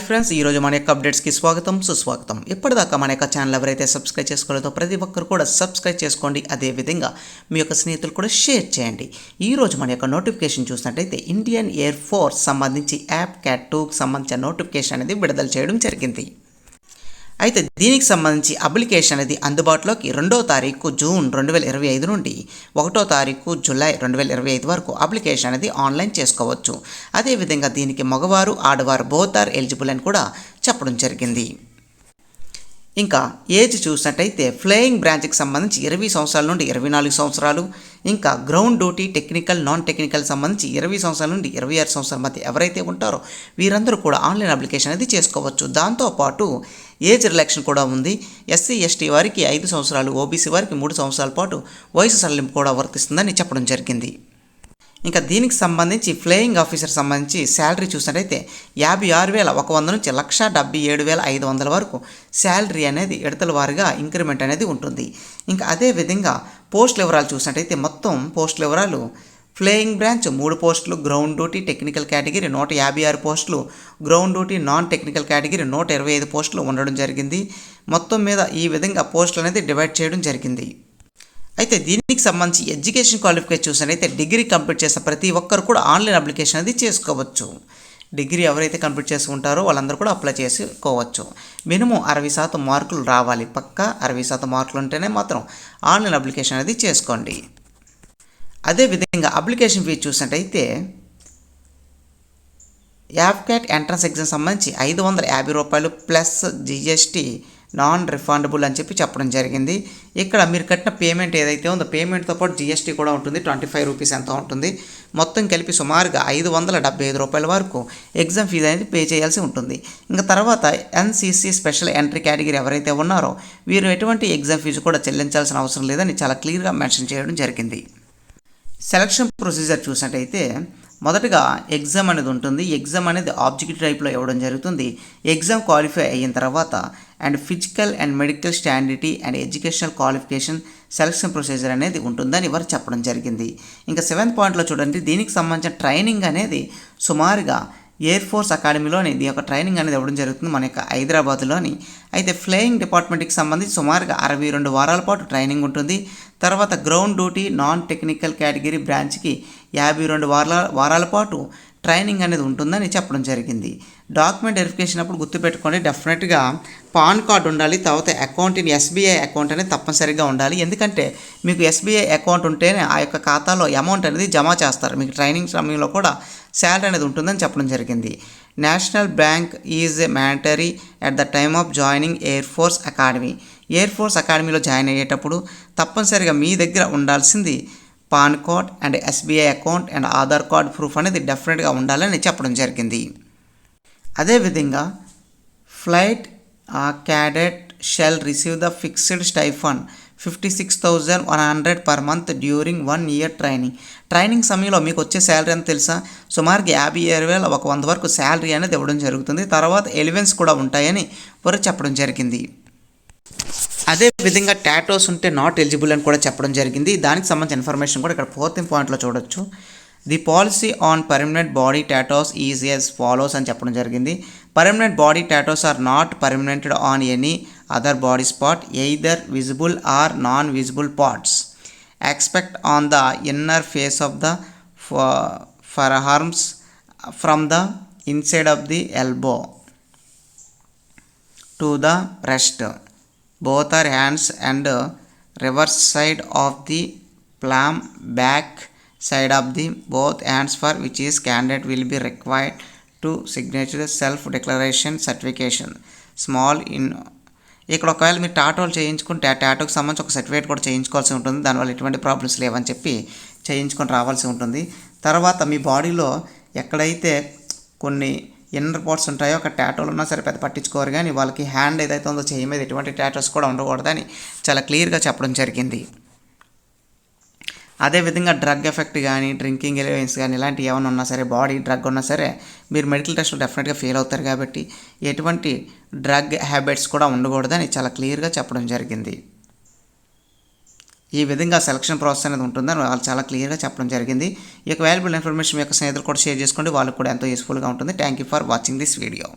Hi friends, ఈరోజు మన యొక్క అప్డేట్స్కి స్వాగతం సుస్వాగతం. ఇప్పటిదాకా మన యొక్క ఛానల్ ఎవరైతే సబ్స్క్రైబ్ చేసుకోలేదో ప్రతి ఒక్కరు కూడా సబ్స్క్రైబ్ చేసుకోండి. అదేవిధంగా మీ యొక్క స్నేహితులు కూడా షేర్ చేయండి. ఈరోజు మన యొక్క నోటిఫికేషన్ చూసినట్టయితే ఇండియన్ ఎయిర్ ఫోర్స్ సంబంధించి యాప్ క్యాట్ 2కి సంబంధించిన నోటిఫికేషన్ అనేది విడుదల చేయడం జరిగింది. అయితే దీనికి సంబంధించి అప్లికేషన్ అనేది అందుబాటులోకి 2వ తారీఖు జూన్ 2025 నుండి 1వ తారీఖు జూలై 2025 వరకు అప్లికేషన్ అనేది ఆన్లైన్ చేసుకోవచ్చు. అదేవిధంగా దీనికి మగవారు ఆడవారు బోత్ ఆర్ ఎలిజిబుల్ అని కూడా చెప్పడం జరిగింది. ఇంకా ఏజ్ చూసినట్టయితే ఫ్లయింగ్ బ్రాంచ్కి సంబంధించి 20 సంవత్సరాల నుండి 24 సంవత్సరాలు, ఇంకా ground duty technical non technical సంబంధించి 20 సంవత్సరాల నుండి 26 సంవత్సరాల మధ్య ఎవరైతే ఉంటారో వీరందరూ కూడా ఆన్లైన్ అప్లికేషన్ అనేది చేసుకోవచ్చు. దాంతోపాటు ఏజ్ రిలాక్షన్ కూడా ఉంది. ఎస్సీ ఎస్టీ వారికి 5 సంవత్సరాలు, ఓబీసీ వారికి 3 సంవత్సరాల పాటు వయసు సడలింపు కూడా వర్తిస్తుందని చెప్పడం జరిగింది. ఇంకా దీనికి సంబంధించి ఫ్లయింగ్ ఆఫీసర్ సంబంధించి శాలరీ చూసినట్టయితే 56,100 నుంచి 1,77,500 వరకు శాలరీ అనేది విడతల వారీగా ఇంక్రిమెంట్ అనేది ఉంటుంది. ఇంకా అదేవిధంగా పోస్టుల వివరాలు చూసినట్టయితే మొత్తం పోస్టుల వివరాలు ఫ్లయింగ్ బ్రాంచ్ 3 పోస్టులు, గ్రౌండ్ డ్యూటీ టెక్నికల్ కేటగిరీ 156 పోస్టులు, ground duty non technical category 125 పోస్టులు ఉండడం జరిగింది. మొత్తం మీద ఈ విధంగా పోస్టులు అనేది డివైడ్ చేయడం జరిగింది. అయితే దీనికి సంబంధించి ఎడ్యుకేషన్ క్వాలిఫికేషన్ చూసినట్టయితే డిగ్రీ కంప్లీట్ చేసిన ప్రతి ఒక్కరు కూడా ఆన్లైన్ అప్లికేషన్ అనేది చేసుకోవచ్చు. డిగ్రీ ఎవరైతే కంప్లీట్ చేసి ఉంటారో వాళ్ళందరూ కూడా అప్లై చేసుకోవచ్చు. మినిమం 60% మార్కులు రావాలి. పక్కా 60% మార్కులు ఉంటేనే మాత్రం ఆన్లైన్ అప్లికేషన్ అనేది చేసుకోండి. అదేవిధంగా అప్లికేషన్ ఫీజు చూసినట్టయితే యాప్ క్యాట్ ఎంట్రన్స్ ఎగ్జామ్ సంబంధించి 550 రూపాయలు ప్లస్ జిఎస్టీ నాన్ రిఫండబుల్ అని చెప్పడం జరిగింది. ఇక్కడ మీరు కట్టిన పేమెంట్ ఏదైతే ఉందో పేమెంట్తో పాటు జిఎస్టీ కూడా ఉంటుంది. 25 రూపీస్ ఎంత ఉంటుంది. మొత్తం కలిపి సుమారుగా 575 రూపాయల వరకు ఎగ్జామ్ ఫీజు అనేది పే చేయాల్సి ఉంటుంది. ఇంకా తర్వాత ఎన్సీసీ స్పెషల్ ఎంట్రీ కేటగిరీ ఎవరైతే ఉన్నారో వీరు ఎటువంటి ఎగ్జామ్ ఫీజు కూడా చెల్లించాల్సిన అవసరం లేదని చాలా క్లియర్గా మెన్షన్ చేయడం జరిగింది. సెలక్షన్ ప్రొసీజర్ చూసినట్టయితే మొదటగా ఎగ్జామ్ అనేది ఉంటుంది. ఎగ్జామ్ అనేది ఆబ్జెక్టివ్ టైప్లో ఇవ్వడం జరుగుతుంది. ఎగ్జామ్ క్వాలిఫై అయిన తర్వాత and physical and medical standard and educational qualification selection procedure అనేది ఉంటుందని వారు చెప్పడం జరిగింది. ఇంకా 7th పాయింట్లో చూడండి, దీనికి సంబంధించిన ట్రైనింగ్ అనేది సుమారుగా ఎయిర్ ఫోర్స్ అకాడమీలోని దీని యొక్క ట్రైనింగ్ అనేది ఇవ్వడం జరుగుతుంది మన యొక్క హైదరాబాద్లోని. అయితే ఫ్లయింగ్ డిపార్ట్మెంట్కి సంబంధించి సుమారుగా 62 వారాల పాటు ట్రైనింగ్ ఉంటుంది. తర్వాత ground duty non technical category బ్రాంచ్కి 52 వారాల పాటు ట్రైనింగ్ అనేది ఉంటుందని చెప్పడం జరిగింది. డాక్యుమెంట్ వెరిఫికేషన్ అప్పుడు గుర్తుపెట్టుకోండి, డెఫినెట్గా పాన్ కార్డు ఉండాలి. తర్వాత అకౌంట్ ఇన్ ఎస్బీఐ అకౌంట్ అనేది తప్పనిసరిగా ఉండాలి. ఎందుకంటే మీకు ఎస్బీఐ అకౌంట్ ఉంటేనే ఆ యొక్క ఖాతాలో అమౌంట్ అనేది జమ చేస్తారు. మీకు ట్రైనింగ్ సమయంలో కూడా శాలరీ అనేది ఉంటుందని చెప్పడం జరిగింది. National bank is mandatory at the time of joining air force academy. Air force అకాడమీలో జాయిన్ అయ్యేటప్పుడు తప్పనిసరిగా మీ దగ్గర ఉండాల్సింది PAN card and SBI account and Aadhaar card proof అనేది డెఫినెట్గా ఉండాలని చెప్పడం జరిగింది. అదేవిధంగా flight cadet shall receive the fixed stipend 56,100 per month during 1 year training. Training సమయంలో మీకు వచ్చే శాలరీ అని తెలుసా? సుమారుగా 57,100 వరకు శాలరీ అనేది ఇవ్వడం జరుగుతుంది. తర్వాత ఎలివెన్స్ కూడా ఉంటాయని వారు చెప్పడం జరిగింది. అదేవిధంగా టాటోస్ ఉంటే నాట్ ఎలిజిబుల్ అని కూడా చెప్పడం జరిగింది. దానికి సంబంధించిన ఇన్ఫర్మేషన్ కూడా ఇక్కడ 4th పాయింట్లో చూడొచ్చు. The policy on permanent body tattoos is as follows అని చెప్పడం జరిగింది. Permanent body tattoos are not permitted on any other body spot either visible or non visible parts expect on the inner face of the forearms from the inside of the elbow to the breast. Both are hands and reverse side of the palm, back side of the both hands for which is candidate will be required to signature self declaration certification small in. ఇక్కడ ఒకవేళ మీరు టాటోలు చేయించుకుంటే ఆ టాటోకి సంబంధించి ఒక certificate కూడా చేయించుకోవాల్సి ఉంటుంది. దానివల్ల ఎటువంటి ప్రాబ్లమ్స్ లేవని చెప్పి చేయించుకొని రావాల్సి ఉంటుంది. తర్వాత మీ బాడీలో ఎక్కడైతే కొన్ని ఇన్నర్ పార్ట్స్ ఉంటాయో ఒక టాటోలు ఉన్నా సరే పెద్ద పట్టించుకోరు, కానీ వాళ్ళకి హ్యాండ్ ఏదైతే ఉందో చేయి మీద ఎటువంటి టాటోస్ కూడా ఉండకూడదని చాలా క్లియర్గా చెప్పడం జరిగింది. అదేవిధంగా డ్రగ్ ఎఫెక్ట్ కానీ డ్రింకింగ్ ఎలివెన్స్ కానీ ఇలాంటివి ఏమైనా ఉన్నా సరే బాడీ డ్రగ్ ఉన్నా సరే మీరు మెడికల్ టెస్ట్లో డెఫినెట్గా ఫెయిల్ అవుతారు. కాబట్టి ఎటువంటి డ్రగ్ హ్యాబిట్స్ కూడా ఉండకూడదని చాలా క్లియర్గా చెప్పడం జరిగింది. ఈ విధంగా సెలక్షన్ ప్రాసెస్ అనేది ఉంటుందని వాళ్ళు చాలా క్లియర్గా చెప్పడం జరిగింది. ఈ యొక్క వాల్యుబుల్ ఇన్ఫర్మేషన్ మీ యొక్క స్నేహితులు కూడా షేర్ చేసుకోండి, వాళ్ళకి కూడా ఎంతో యూస్ఫుల్గా ఉంటుంది. Thank you for watching this video.